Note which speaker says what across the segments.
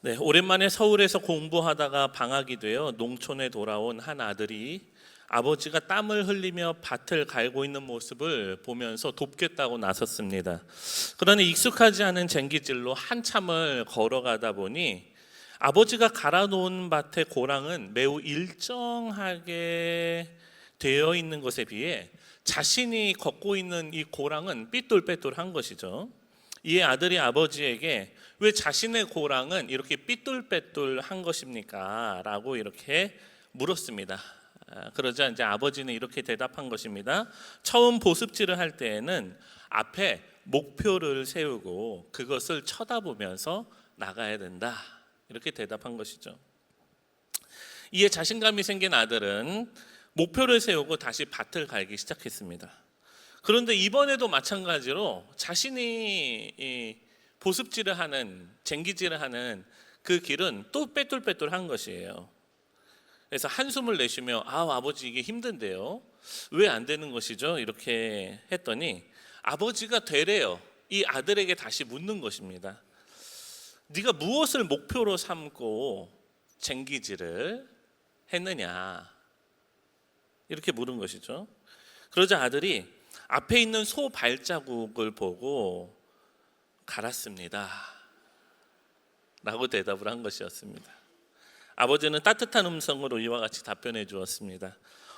Speaker 1: 네, 오랜만에 서울에서 공부하다가 방학이 되어 농촌에 돌아온 한 아들이 아버지가 땀을 흘리며 밭을 갈고 있는 모습을 보면서 돕겠다고 나섰습니다. 그러나 익숙하지 않은 쟁기질로 한참을 걸어가다 보니 아버지가 갈아놓은 밭의 고랑은 매우 일정하게 되어 있는 것에 비해 자신이 걷고 있는 이 고랑은 삐뚤빼뚤한 것이죠. 이에 아들이 아버지에게 왜 자신의 고랑은 이렇게 삐뚤빼뚤한 것입니까? 라고 이렇게 물었습니다. 그러자 이제 아버지는 이렇게 대답한 것입니다. 처음 보습질을 할 때에는 앞에 목표를 세우고 그것을 쳐다보면서 나가야 된다. 이렇게 대답한 것이죠. 이에 자신감이 생긴 아들은 목표를 세우고 다시 밭을 갈기 시작했습니다. 그런데 이번에도 마찬가지로 자신이 이 보습질을 하는, 쟁기질을 하는 그 길은 또 빼뚤빼뚤한 것이에요. 그래서 한숨을 내쉬며 아버지 이게 힘든데요, 왜 안 되는 것이죠? 이렇게 했더니 아버지가 되레요 이 아들에게 다시 묻는 것입니다. 네가 무엇을 목표로 삼고 쟁기질을 했느냐, 이렇게 물은 것이죠. 그러자 아들이 앞에 있는 소 발자국을 보고 갈았습니다 라고 대답을 한 것이었습니다. 아버지는 따뜻한 음성으로 이와 같이 답변해 주었습니다.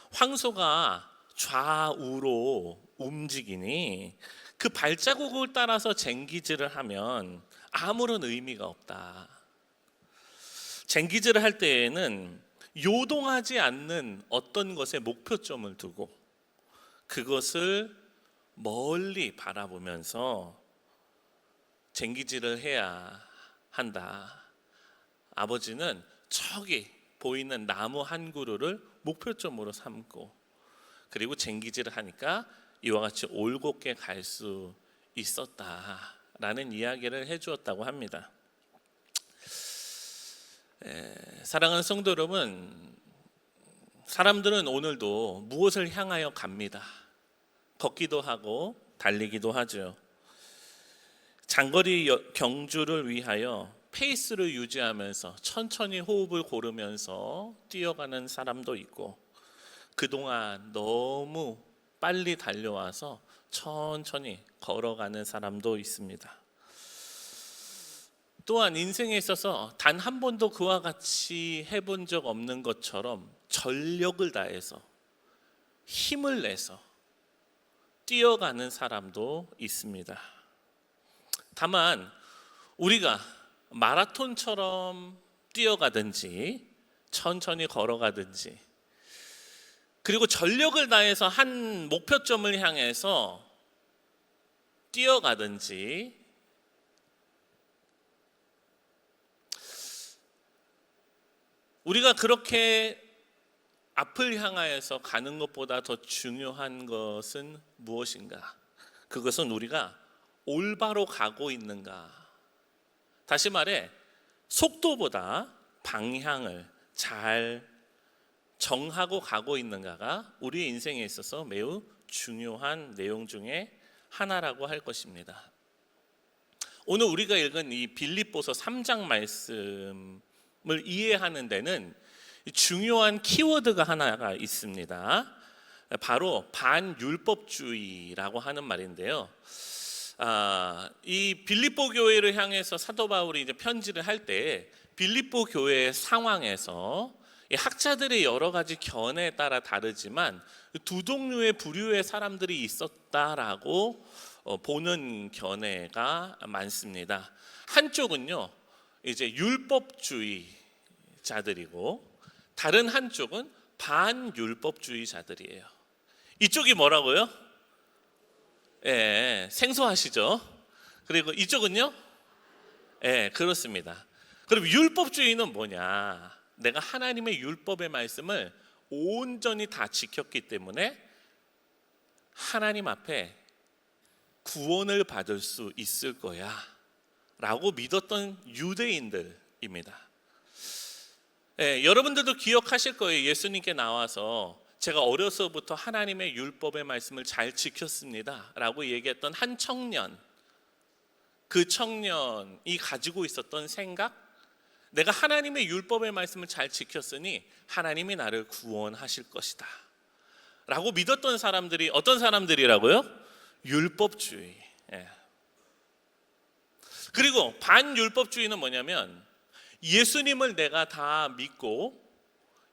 Speaker 1: 황소가 좌우로 움직이니 그 발자국을 따라서 쟁기질을 하면 아무런 의미가 없다. 쟁기질을 할 때에는 요동하지 않는 어떤 것에 목표점을 두고 그것을 멀리 바라보면서 쟁기질을 해야 한다. 아버지는 저기 보이는 나무 한 그루를 목표점으로 삼고 그리고 쟁기질을 하니까 이와 같이 올곧게 갈 수 있었다라는 이야기를 해주었다고 합니다. 사랑하는 성도 여러분, 사람들은 오늘도 무엇을 향하여 갑니다. 걷기도 하고 달리기도 하죠. 장거리 경주를 위하여 페이스를 유지하면서 천천히 호흡을 고르면서 뛰어가는 사람도 있고, 그동안 너무 빨리 달려와서 천천히 걸어가는 사람도 있습니다. 또한 인생에 있어서 단 한 번도 그와 같이 해본 적 없는 것처럼 전력을 다해서 힘을 내서 뛰어가는 사람도 있습니다. 다만 우리가 마라톤처럼 뛰어가든지 천천히 걸어가든지 그리고 전력을 다해서 한 목표점을 향해서 뛰어가든지 우리가 그렇게 앞을 향하여서 가는 것보다 더 중요한 것은 무엇인가? 그것은 우리가 올바로 가고 있는가? 다시 말해 속도보다 방향을 잘 정하고 가고 있는가가 우리 인생에 있어서 매우 중요한 내용 중에 하나라고 할 것입니다. 오늘 우리가 읽은 이 빌립보서 3장 말씀을 이해하는 데는 중요한 키워드가 하나가 있습니다. 바로 반율법주의라고 하는 말인데요. 이 빌립보 교회를 향해서 사도 바울이 이제 편지를 할 때 빌립보 교회의 상황에서 학자들의 여러 가지 견해에 따라 다르지만 두 종류의 부류의 사람들이 있었다라고 보는 견해가 많습니다. 한쪽은요, 이제 율법주의자들이고 다른 한쪽은 반율법주의자들이에요. 이쪽이 뭐라고요? 생소하시죠? 그리고 이쪽은요? 그렇습니다. 그럼 율법주의는 뭐냐? 내가 하나님의 율법의 말씀을 온전히 다 지켰기 때문에 하나님 앞에 구원을 받을 수 있을 거야 라고 믿었던 유대인들입니다. 여러분들도 기억하실 거예요. 예수님께 나와서 제가 어려서부터 하나님의 율법의 말씀을 잘 지켰습니다 라고 얘기했던 한 청년, 그 청년이 가지고 있었던 생각, 내가 하나님의 율법의 말씀을 잘 지켰으니 하나님이 나를 구원하실 것이다 라고 믿었던 사람들이 어떤 사람들이라고요? 율법주의. 그리고 반율법주의는 뭐냐면 예수님을 내가 다 믿고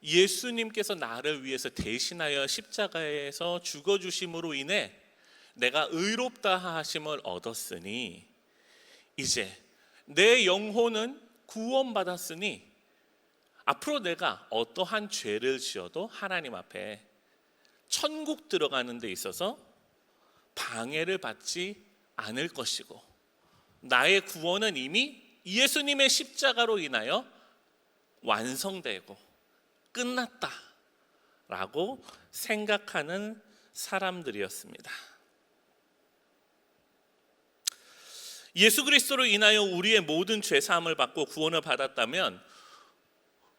Speaker 1: 예수님께서 나를 위해서 대신하여 십자가에서 죽어주심으로 인해 내가 의롭다 하심을 얻었으니 이제 내 영혼은 구원받았으니 앞으로 내가 어떠한 죄를 지어도 하나님 앞에 천국 들어가는 데 있어서 방해를 받지 않을 것이고 나의 구원은 이미 예수님의 십자가로 인하여 완성되고 끝났다 라고 생각하는 사람들이었습니다. 예수 그리스도로 인하여 우리의 모든 죄사함을 받고 구원을 받았다면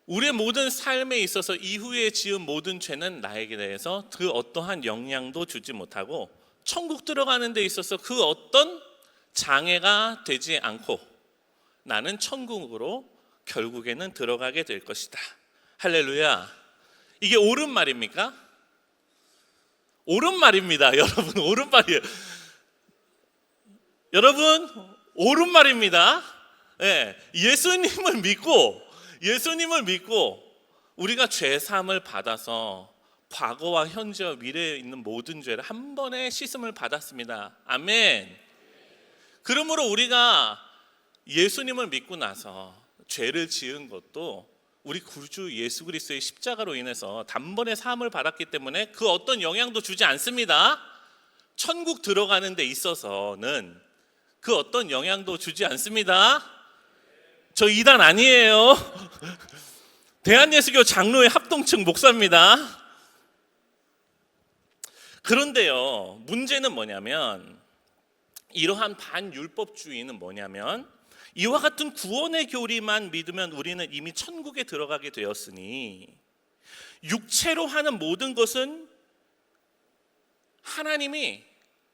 Speaker 1: 우리의 모든 삶에 있어서 이후에 지은 모든 죄는 나에게 대해서 그 어떠한 영향도 주지 못하고 천국 들어가는 데 있어서 그 어떤 장애가 되지 않고 나는 천국으로 결국에는 들어가게 될 것이다. 할렐루야. 이게 옳은 말입니까? 옳은 말입니다. 여러분, 옳은 말이에요. 여러분, 옳은 말입니다. 예수님을 믿고 우리가 죄사함을 받아서 과거와 현재와 미래에 있는 모든 죄를 한 번에 씻음을 받았습니다. 아멘. 그러므로 우리가 예수님을 믿고 나서 죄를 지은 것도 우리 구주 예수 그리스도의 십자가로 인해서 단번에 사함을 받았기 때문에 그 어떤 영향도 주지 않습니다. 천국 들어가는 데 있어서는 그 어떤 영향도 주지 않습니다. 저 이단 아니에요. 대한예수교 장로회 합동층 목사입니다. 그런데요, 문제는 뭐냐면 이러한 반율법주의는 뭐냐면 이와 같은 구원의 교리만 믿으면 우리는 이미 천국에 들어가게 되었으니 육체로 하는 모든 것은 하나님이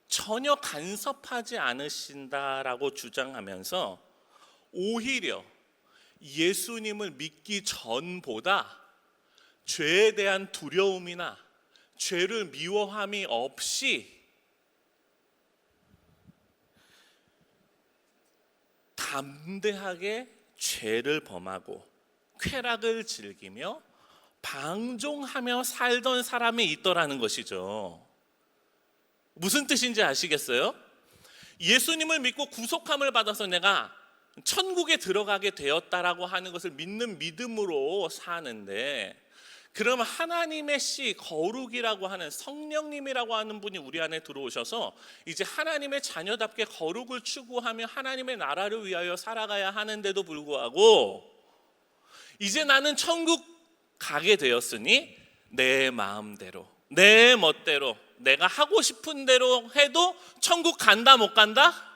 Speaker 1: 전혀 간섭하지 않으신다라고 주장하면서 오히려 예수님을 믿기 전보다 죄에 대한 두려움이나 죄를 미워함이 없이 담대하게 죄를 범하고 쾌락을 즐기며 방종하며 살던 사람이 있더라는 것이죠. 무슨 뜻인지 아시겠어요? 예수님을 믿고 구속함을 받아서 내가 천국에 들어가게 되었다라고 하는 것을 믿는 믿음으로 사는데, 그럼 하나님의 씨, 거룩이라고 하는 성령님이라고 하는 분이 우리 안에 들어오셔서 이제 하나님의 자녀답게 거룩을 추구하며 하나님의 나라를 위하여 살아가야 하는데도 불구하고 이제 나는 천국 가게 되었으니 내 마음대로 내 멋대로 내가 하고 싶은 대로 해도 천국 간다 못 간다?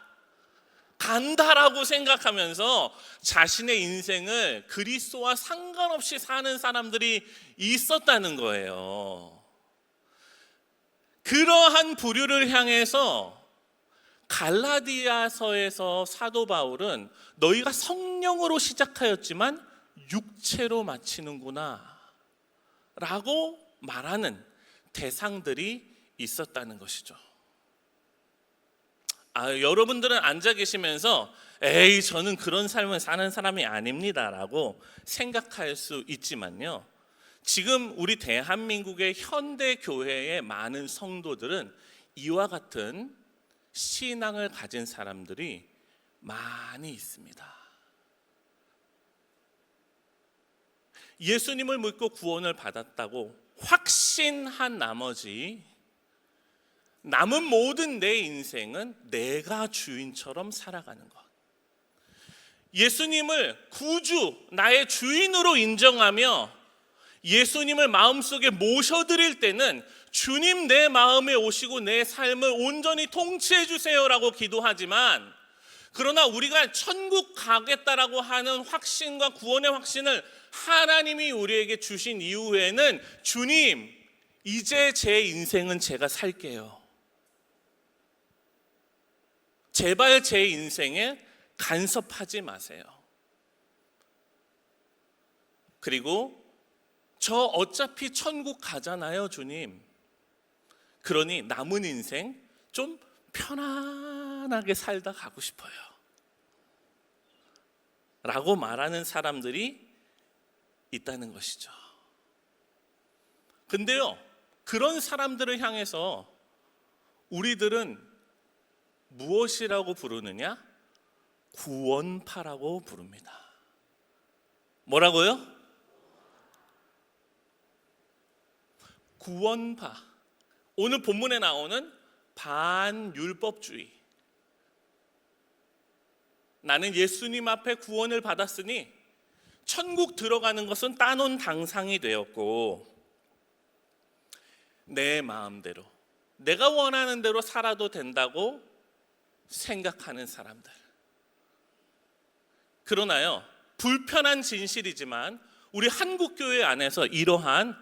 Speaker 1: 간다라고 생각하면서 자신의 인생을 그리스도와 상관없이 사는 사람들이 있었다는 거예요. 그러한 부류를 향해서 갈라디아서에서 사도 바울은 너희가 성령으로 시작하였지만 육체로 마치는구나 라고 말하는 대상들이 있었다는 것이죠. 여러분들은 앉아 계시면서 에이 저는 그런 삶을 사는 사람이 아닙니다 라고 생각할 수 있지만요, 지금 우리 대한민국의 현대 교회의 많은 성도들은 이와 같은 신앙을 가진 사람들이 많이 있습니다. 예수님을 믿고 구원을 받았다고 확신한 나머지 남은 모든 내 인생은 내가 주인처럼 살아가는 것, 예수님을 구주, 나의 주인으로 인정하며 예수님을 마음속에 모셔드릴 때는 주님 내 마음에 오시고 내 삶을 온전히 통치해 주세요라고 기도하지만, 그러나 우리가 천국 가겠다라고 하는 확신과 구원의 확신을 하나님이 우리에게 주신 이후에는 주님, 이제 제 인생은 제가 살게요. 제발 제 인생에 간섭하지 마세요. 그리고 저 어차피 천국 가잖아요, 주님. 그러니 남은 인생 좀 편안하게 살다 가고 싶어요. 라고 말하는 사람들이 있다는 것이죠. 근데요, 그런 사람들을 향해서 우리들은 무엇이라고 부르느냐? 구원파라고 부릅니다. 뭐라고요? 구원파. 오늘 본문에 나오는 반율법주의. 나는 예수님 앞에 구원을 받았으니 천국 들어가는 것은 따놓은 당상이 되었고 내 마음대로 내가 원하는 대로 살아도 된다고 생각하는 사람들. 그러나요, 불편한 진실이지만 우리 한국교회 안에서 이러한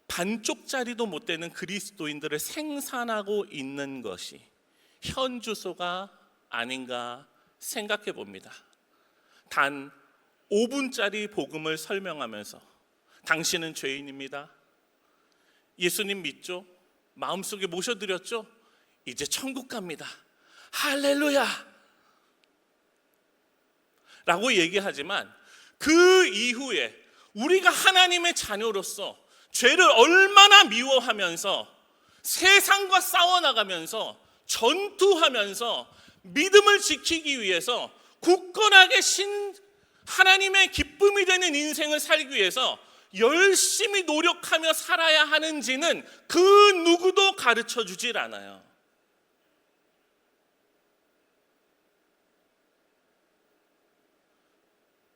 Speaker 1: 반쪽짜리도 못 되는 그리스도인들을 생산하고 있는 것이 현주소가 아닌가 생각해 봅니다. 단 5분짜리 복음을 설명하면서 당신은 죄인입니다. 예수님 믿죠? 마음속에 모셔드렸죠? 이제 천국 갑니다. 할렐루야! 라고 얘기하지만 그 이후에 우리가 하나님의 자녀로서 죄를 얼마나 미워하면서 세상과 싸워나가면서 전투하면서 믿음을 지키기 위해서 굳건하게 하나님의 기쁨이 되는 인생을 살기 위해서 열심히 노력하며 살아야 하는지는 그 누구도 가르쳐 주질 않아요.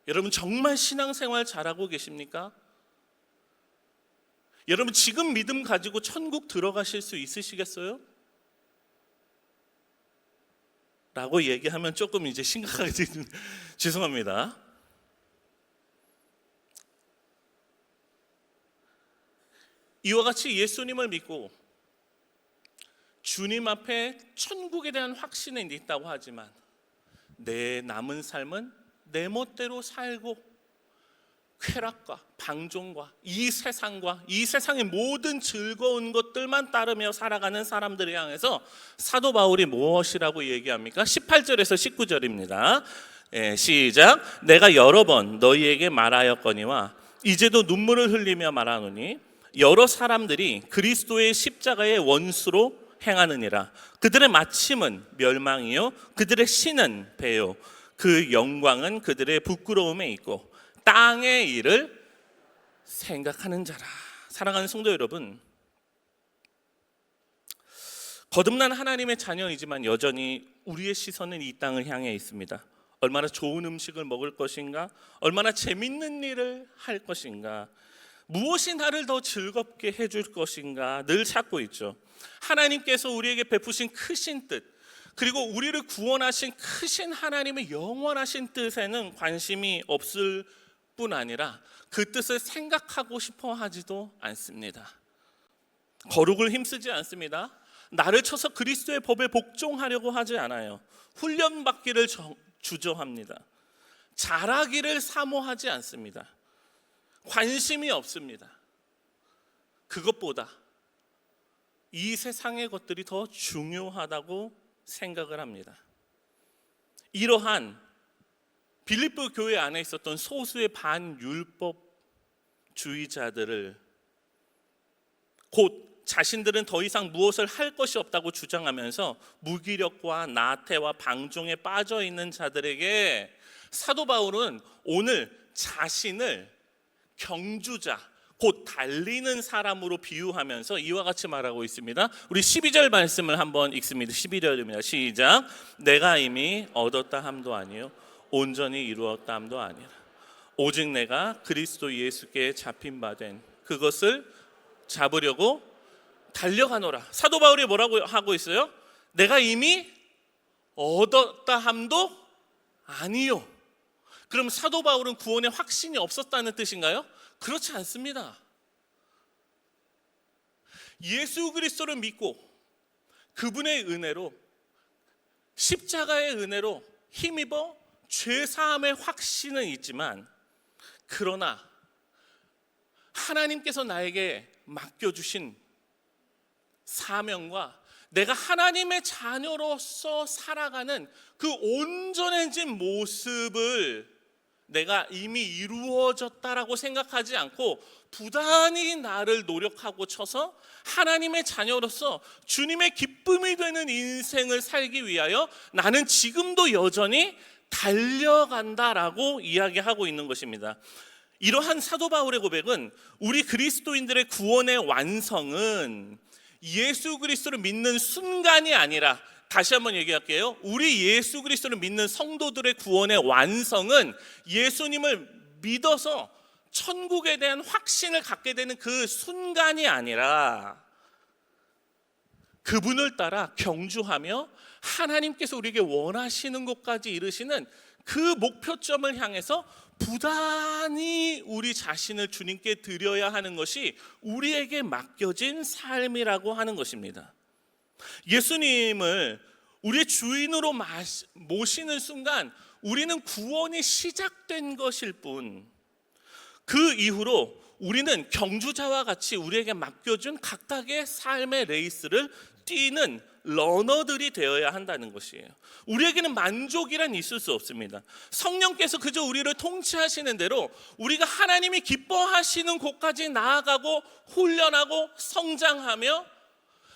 Speaker 1: 여러분 정말 신앙생활 잘하고 계십니까? 여러분 지금 믿음 가지고 천국 들어가실 수 있으시겠어요? 라고 얘기하면 조금 이제 심각하게 죄송합니다. 이와 같이 예수님을 믿고 주님 앞에 천국에 대한 확신은 있다고 하지만 내 남은 삶은 내 멋대로 살고 쾌락과 방종과 이 세상과 이 세상의 모든 즐거운 것들만 따르며 살아가는 사람들을 향해서 사도 바울이 무엇이라고 얘기합니까? 18절에서 19절입니다. 시작. 내가 여러 번 너희에게 말하였거니와 이제도 눈물을 흘리며 말하노니 여러 사람들이 그리스도의 십자가의 원수로 행하느니라. 그들의 마침은 멸망이요 그들의 신은 배요 그 영광은 그들의 부끄러움에 있고 땅의 일을 생각하는 자라. 사랑하는 성도 여러분, 거듭난 하나님의 자녀이지만 여전히 우리의 시선은 이 땅을 향해 있습니다. 얼마나 좋은 음식을 먹을 것인가, 얼마나 재밌는 일을 할 것인가, 무엇이 나를 더 즐겁게 해줄 것인가 늘 찾고 있죠. 하나님께서 우리에게 베푸신 크신 뜻, 그리고 우리를 구원하신 크신 하나님의 영원하신 뜻에는 관심이 없을 뿐 아니라 그 뜻을 생각하고 싶어 하지도 않습니다. 거룩을 힘쓰지 않습니다. 나를 쳐서 그리스도의 법에 복종하려고 하지 않아요. 훈련받기를 주저합니다. 잘하기를 사모하지 않습니다. 관심이 없습니다. 그것보다 이 세상의 것들이 더 중요하다고 생각을 합니다. 이러한 빌립보 교회 안에 있었던 소수의 반율법주의자들을 곧 자신들은 더 이상 무엇을 할 것이 없다고 주장하면서 무기력과 나태와 방종에 빠져 있는 자들에게 사도 바울은 오늘 자신을 경주자, 곧 달리는 사람으로 비유하면서 이와 같이 말하고 있습니다. 우리 12절 말씀을 한번 읽습니다. 12절입니다. 시작. 내가 이미 얻었다 함도 아니요 온전히 이루었다 함도 아니라 오직 내가 그리스도 예수께 잡힌 바 된 그것을 잡으려고 달려가노라. 사도 바울이 뭐라고 하고 있어요? 내가 이미 얻었다 함도 아니요. 그럼 사도 바울은 구원에 확신이 없었다는 뜻인가요? 그렇지 않습니다. 예수 그리스도를 믿고 그분의 은혜로 십자가의 은혜로 힘입어 죄사함의 확신은 있지만 그러나 하나님께서 나에게 맡겨주신 사명과 내가 하나님의 자녀로서 살아가는 그 온전해진 모습을 내가 이미 이루어졌다라고 생각하지 않고 부단히 나를 노력하고 쳐서 하나님의 자녀로서 주님의 기쁨이 되는 인생을 살기 위하여 나는 지금도 여전히 달려간다라고 이야기하고 있는 것입니다. 이러한 사도 바울의 고백은 우리 그리스도인들의 구원의 완성은 예수 그리스도를 믿는 순간이 아니라, 다시 한번 얘기할게요. 우리 예수 그리스도를 믿는 성도들의 구원의 완성은 예수님을 믿어서 천국에 대한 확신을 갖게 되는 그 순간이 아니라 그분을 따라 경주하며 하나님께서 우리에게 원하시는 곳까지 이르시는 그 목표점을 향해서 부단히 우리 자신을 주님께 드려야 하는 것이 우리에게 맡겨진 삶이라고 하는 것입니다. 예수님을 우리의 주인으로 모시는 순간 우리는 구원이 시작된 것일 뿐, 그 이후로 우리는 경주자와 같이 우리에게 맡겨준 각각의 삶의 레이스를 뛰는 러너들이 되어야 한다는 것이에요. 우리에게는 만족이란 있을 수 없습니다. 성령께서 그저 우리를 통치하시는 대로 우리가 하나님이 기뻐하시는 곳까지 나아가고 훈련하고 성장하며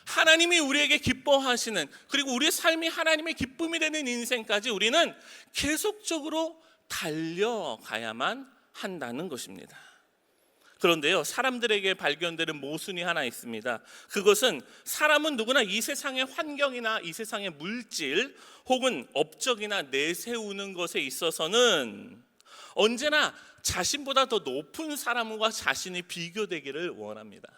Speaker 1: 하나님이 우리에게 기뻐하시는, 그리고 우리의 삶이 하나님의 기쁨이 되는 인생까지 우리는 계속적으로 달려가야만 한다는 것입니다. 그런데요, 사람들에게 발견되는 모순이 하나 있습니다. 그것은 사람은 누구나 이 세상의 환경이나 이 세상의 물질 혹은 업적이나 내세우는 것에 있어서는 언제나 자신보다 더 높은 사람과 자신이 비교되기를 원합니다.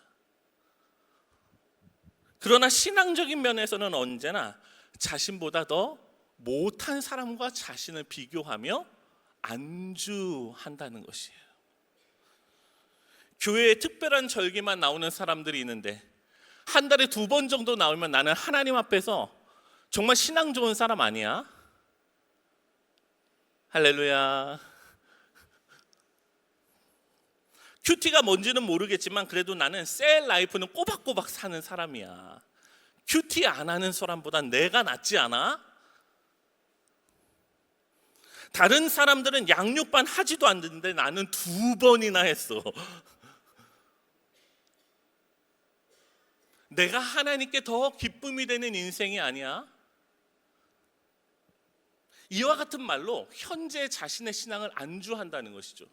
Speaker 1: 그러나 신앙적인 면에서는 언제나 자신보다 더 못한 사람과 자신을 비교하며 안주한다는 것이에요. 교회에 특별한 절기만 나오는 사람들이 있는데 한 달에 2번 정도 나오면 나는 하나님 앞에서 정말 신앙 좋은 사람 아니야? 할렐루야. 큐티가 뭔지는 모르겠지만 그래도 나는 셀 라이프는 꼬박꼬박 사는 사람이야. 큐티 안 하는 사람보다 내가 낫지 않아? 다른 사람들은 양육반 하지도 않는데 나는 2번이나 했어. 내가 하나님께 더 기쁨이 되는 인생이 아니야? 이와 같은 말로 현재 자신의 신앙을 안주한다는 것이죠.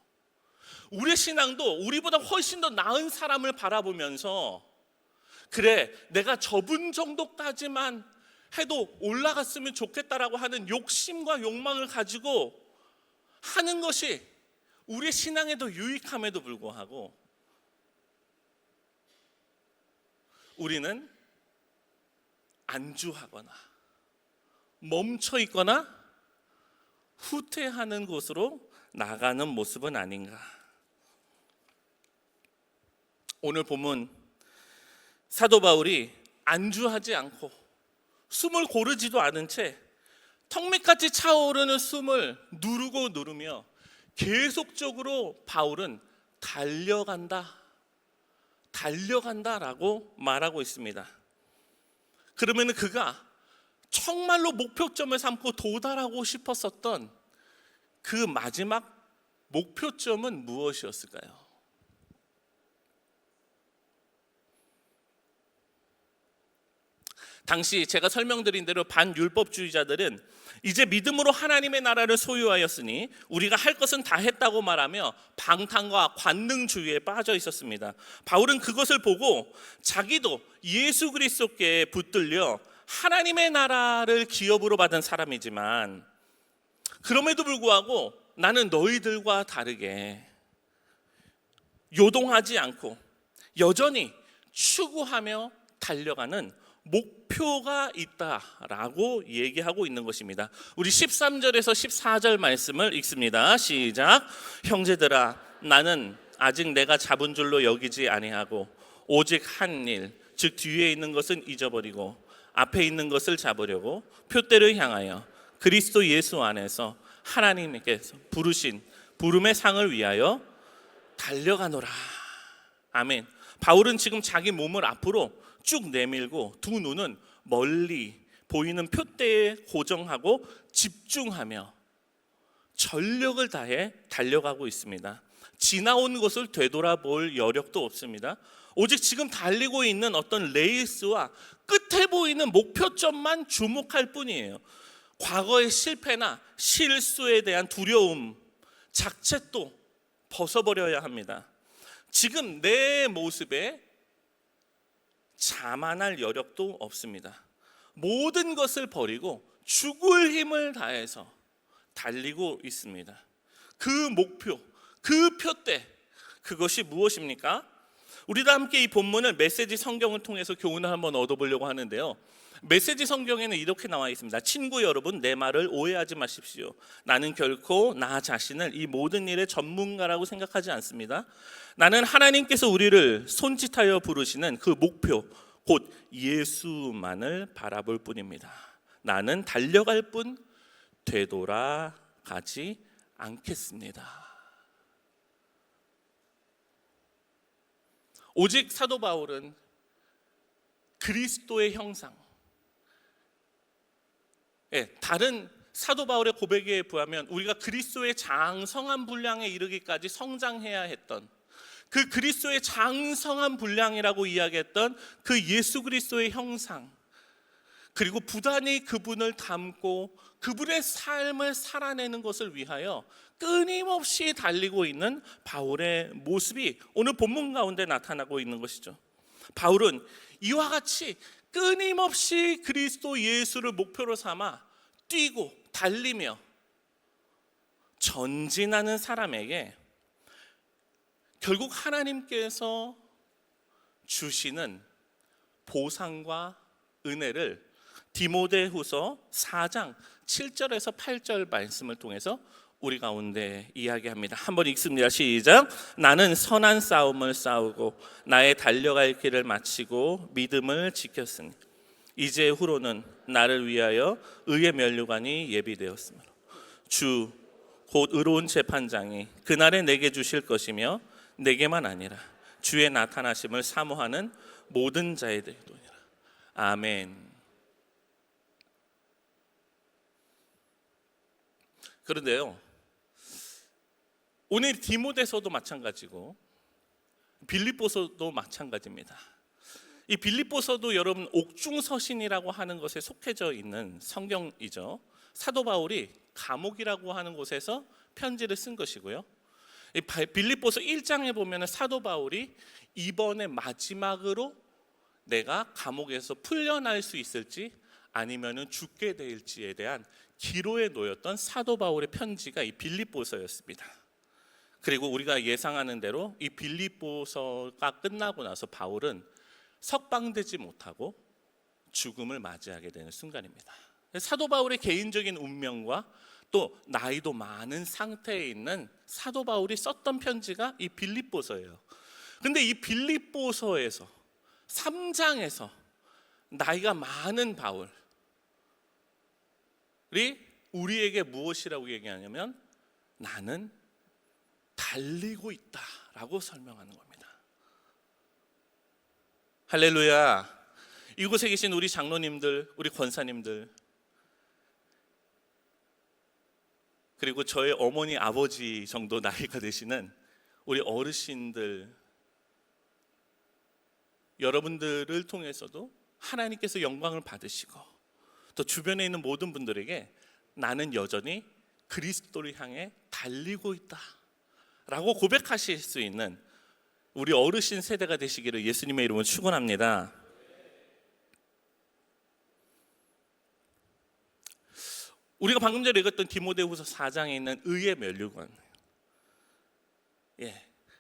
Speaker 1: 우리의 신앙도 우리보다 훨씬 더 나은 사람을 바라보면서 그래, 내가 저분 정도까지만 해도 올라갔으면 좋겠다라고 하는 욕심과 욕망을 가지고 하는 것이 우리의 신앙에도 유익함에도 불구하고 우리는 안주하거나 멈춰 있거나 후퇴하는 곳으로 나가는 모습은 아닌가. 오늘 본문 사도 바울이 안주하지 않고 숨을 고르지도 않은 채 턱밑같이 차오르는 숨을 누르고 누르며 계속적으로 바울은 달려간다라고 말하고 있습니다. 그러면 그가 정말로 목표점을 삼고 도달하고 싶었었던 그 마지막 목표점은 무엇이었을까요? 당시 제가 설명드린 대로 반율법주의자들은 이제 믿음으로 하나님의 나라를 소유하였으니 우리가 할 것은 다 했다고 말하며 방탕과 관능주의에 빠져 있었습니다. 바울은 그것을 보고 자기도 예수 그리스도께 붙들려 하나님의 나라를 기업으로 받은 사람이지만 그럼에도 불구하고 나는 너희들과 다르게 요동하지 않고 여전히 추구하며 달려가는 목표가 있다라고 얘기하고 있는 것입니다. 우리 13절에서 14절 말씀을 읽습니다. 시작. 형제들아, 나는 아직 내가 잡은 줄로 여기지 아니하고 오직 한 일, 즉 뒤에 있는 것은 잊어버리고 앞에 있는 것을 잡으려고 표대를 향하여 그리스도 예수 안에서 하나님께서 부르신 부름의 상을 위하여 달려가노라. 아멘. 바울은 지금 자기 몸을 앞으로 쭉 내밀고 두 눈은 멀리 보이는 표대에 고정하고 집중하며 전력을 다해 달려가고 있습니다. 지나온 것을 되돌아볼 여력도 없습니다. 오직 지금 달리고 있는 어떤 레이스와 끝에 보이는 목표점만 주목할 뿐이에요. 과거의 실패나 실수에 대한 두려움, 자책도 벗어버려야 합니다. 지금 내 모습에 자만할 여력도 없습니다. 모든 것을 버리고 죽을 힘을 다해서 달리고 있습니다. 그 목표, 그 표대, 그것이 무엇입니까? 우리도 함께 이 본문을 메시지 성경을 통해서 교훈을 한번 얻어보려고 하는데요. 메시지 성경에는 이렇게 나와 있습니다. 친구 여러분, 내 말을 오해하지 마십시오. 나는 결코 나 자신을 이 모든 일의 전문가라고 생각하지 않습니다. 나는 하나님께서 우리를 손짓하여 부르시는 그 목표, 곧 예수만을 바라볼 뿐입니다. 나는 달려갈 뿐 되돌아가지 않겠습니다. 오직 사도 바울은 그리스도의 형상, 다른 사도 바울의 고백에 비하면 우리가 그리스도의 장성한 분량에 이르기까지 성장해야 했던 그 그리스도의 장성한 분량이라고 이야기했던 그 예수 그리스도의 형상, 그리고 부단히 그분을 닮고 그분의 삶을 살아내는 것을 위하여 끊임없이 달리고 있는 바울의 모습이 오늘 본문 가운데 나타나고 있는 것이죠. 바울은 이와 같이 끊임없이 그리스도 예수를 목표로 삼아 뛰고 달리며 전진하는 사람에게 결국 하나님께서 주시는 보상과 은혜를 디모데후서 4장 7절에서 8절 말씀을 통해서 우리 가운데 이야기합니다. 한번 읽습니다. 시작. 나는 선한 싸움을 싸우고 나의 달려갈 길을 마치고 믿음을 지켰으니 이제 후로는 나를 위하여 의의 면류관이 예비되었으므로 주 곧 의로운 재판장이 그날에 내게 주실 것이며 내게만 아니라 주의 나타나심을 사모하는 모든 자에게도니라. 아멘. 그런데요, 오늘 디모데서도 마찬가지고 빌립보서도 마찬가지입니다. 이 빌립보서도 여러분 옥중서신이라고 하는 것에 속해져 있는 성경이죠. 사도 바울이 감옥이라고 하는 곳에서 편지를 쓴 것이고요. 이 빌립보서 1장에 보면 사도 바울이 이번에 마지막으로 내가 감옥에서 풀려날 수 있을지 아니면 죽게 될지에 대한 기로에 놓였던 사도 바울의 편지가 이 빌립보서였습니다. 그리고 우리가 예상하는 대로 이 빌립보서가 끝나고 나서 바울은 석방되지 못하고 죽음을 맞이하게 되는 순간입니다. 사도 바울의 개인적인 운명과 또 나이도 많은 상태에 있는 사도 바울이 썼던 편지가 이 빌립보서예요. 근데 이 빌립보서에서 3장에서 나이가 많은 바울이 우리에게 무엇이라고 얘기하냐면 나는 달리고 있다라고 설명하는 겁니다. 할렐루야. 이곳에 계신 우리 장로님들, 우리 권사님들, 그리고 저의 어머니, 아버지 정도 나이가 되시는 우리 어르신들, 여러분들을 통해서도 하나님께서 영광을 받으시고 또 주변에 있는 모든 분들에게 나는 여전히 그리스도를 향해 달리고 있다 라고 고백하실 수 있는 우리 어르신 세대가 되시기를 예수님의 이름으로 축원합니다. 우리가 방금 전에 읽었던 디모데후서 4장에 있는 의의 면류관,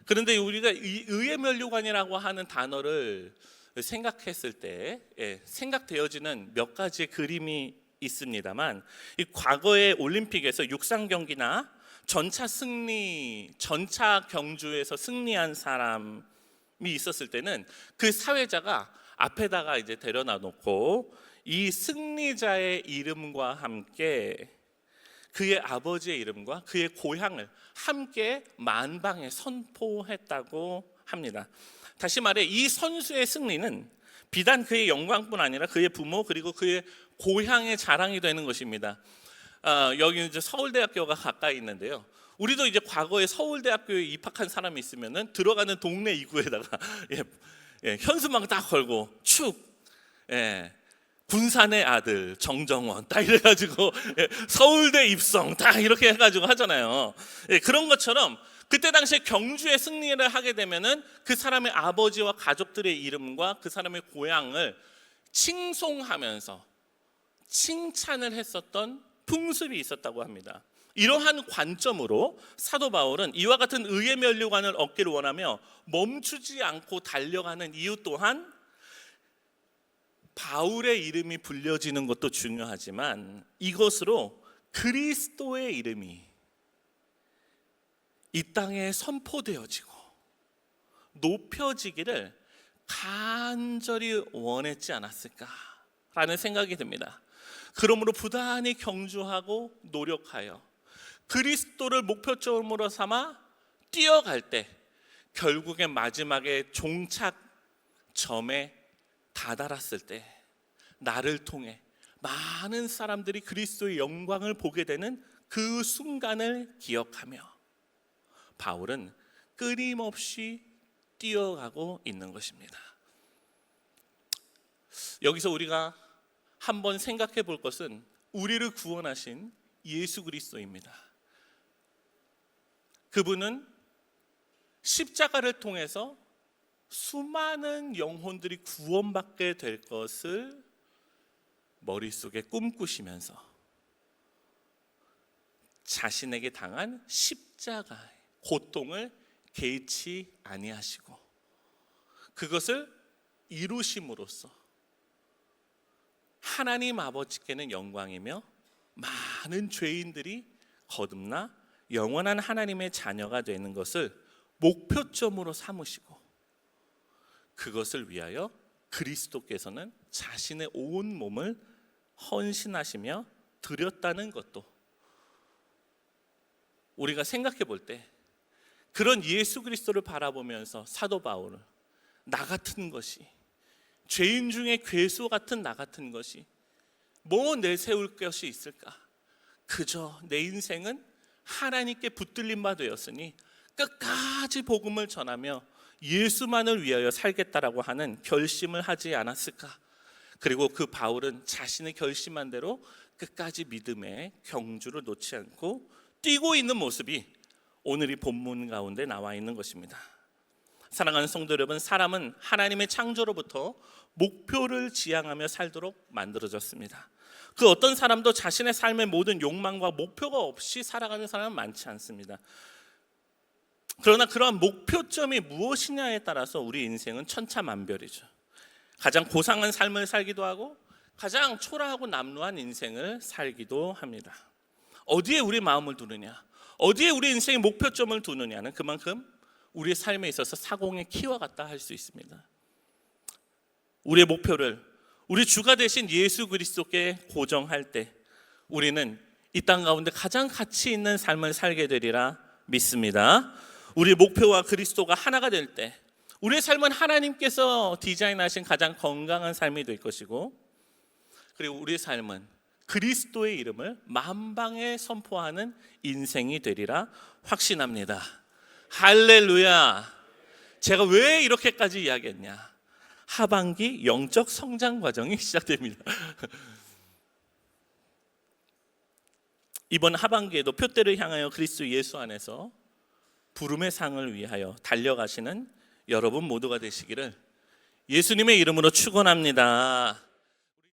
Speaker 1: 그런데 우리가 이 의의 면류관이라고 하는 단어를 생각했을 때 생각되어지는 몇 가지의 그림이 있습니다만, 이 과거의 올림픽에서 육상 경기나 전차 경주에서 승리한 사람이 있었을 때는 그 사회자가 앞에다가 이제 데려다 놓고 이 승리자의 이름과 함께 그의 아버지의 이름과 그의 고향을 함께 만방에 선포했다고 합니다. 다시 말해 이 선수의 승리는 비단 그의 영광뿐 아니라 그의 부모 그리고 그의 고향의 자랑이 되는 것입니다. 여기는 이제 서울대학교가 가까이 있는데요. 우리도 이제 과거에 서울대학교에 입학한 사람이 있으면은 들어가는 동네 입구에다가 현수막 딱 걸고 축 군산의 아들 정정원 딱 이래가지고 서울대 입성 딱 이렇게 해가지고 하잖아요. 그런 것처럼 그때 당시에 경주에 승리를 하게 되면은 그 사람의 아버지와 가족들의 이름과 그 사람의 고향을 칭송하면서 칭찬을 했었던 풍습이 있었다고 합니다. 이러한 관점으로 사도 바울은 이와 같은 의의 면류관을 얻기를 원하며 멈추지 않고 달려가는 이유 또한 바울의 이름이 불려지는 것도 중요하지만 이것으로 그리스도의 이름이 이 땅에 선포되어지고 높여지기를 간절히 원했지 않았을까라는 생각이 듭니다. 그러므로 부단히 경주하고 노력하여 그리스도를 목표점으로 삼아 뛰어갈 때 결국엔 마지막에 종착점에 다다랐을 때 나를 통해 많은 사람들이 그리스도의 영광을 보게 되는 그 순간을 기억하며 바울은 끊임없이 뛰어가고 있는 것입니다. 여기서 우리가 한번 생각해 볼 것은 우리를 구원하신 예수 그리스도입니다. 그분은 십자가를 통해서 수많은 영혼들이 구원받게 될 것을 머릿속에 꿈꾸시면서 자신에게 당한 십자가의 고통을 개의치 아니하시고 그것을 이루심으로써 하나님 아버지께는 영광이며 많은 죄인들이 거듭나 영원한 하나님의 자녀가 되는 것을 목표점으로 삼으시고 그것을 위하여 그리스도께서는 자신의 온 몸을 헌신하시며 드렸다는 것도 우리가 생각해 볼 때 그런 예수 그리스도를 바라보면서 사도 바울은 나 같은 것이 죄인 중에 괴수 같은 나 같은 것이 뭐 내세울 것이 있을까? 그저 내 인생은 하나님께 붙들린 바 되었으니 끝까지 복음을 전하며 예수만을 위하여 살겠다라고 하는 결심을 하지 않았을까? 그리고 그 바울은 자신의 결심한 대로 끝까지 믿음의 경주를 놓지 않고 뛰고 있는 모습이 오늘 이 본문 가운데 나와 있는 것입니다. 사랑하는 성도 여러분, 사람은 하나님의 창조로부터 목표를 지향하며 살도록 만들어졌습니다. 그 어떤 사람도 자신의 삶의 모든 욕망과 목표가 없이 살아가는 사람은 많지 않습니다. 그러나 그러한 목표점이 무엇이냐에 따라서 우리 인생은 천차만별이죠. 가장 고상한 삶을 살기도 하고 가장 초라하고 남루한 인생을 살기도 합니다. 어디에 우리 마음을 두느냐, 어디에 우리 인생의 목표점을 두느냐는 그만큼 우리의 삶에 있어서 사공의 키와 같다 할 수 있습니다. 우리의 목표를 우리 주가 되신 예수 그리스도께 고정할 때 우리는 이 땅 가운데 가장 가치 있는 삶을 살게 되리라 믿습니다. 우리의 목표와 그리스도가 하나가 될 때 우리의 삶은 하나님께서 디자인하신 가장 건강한 삶이 될 것이고 그리고 우리의 삶은 그리스도의 이름을 만방에 선포하는 인생이 되리라 확신합니다. 할렐루야. 제가 왜 이렇게까지 이야기했냐? 하반기 영적 성장 과정이 시작됩니다. 이번 하반기에도 표대를 향하여 그리스도 예수 안에서 부름의 상을 위하여 달려가시는 여러분 모두가 되시기를 예수님의 이름으로 축원합니다.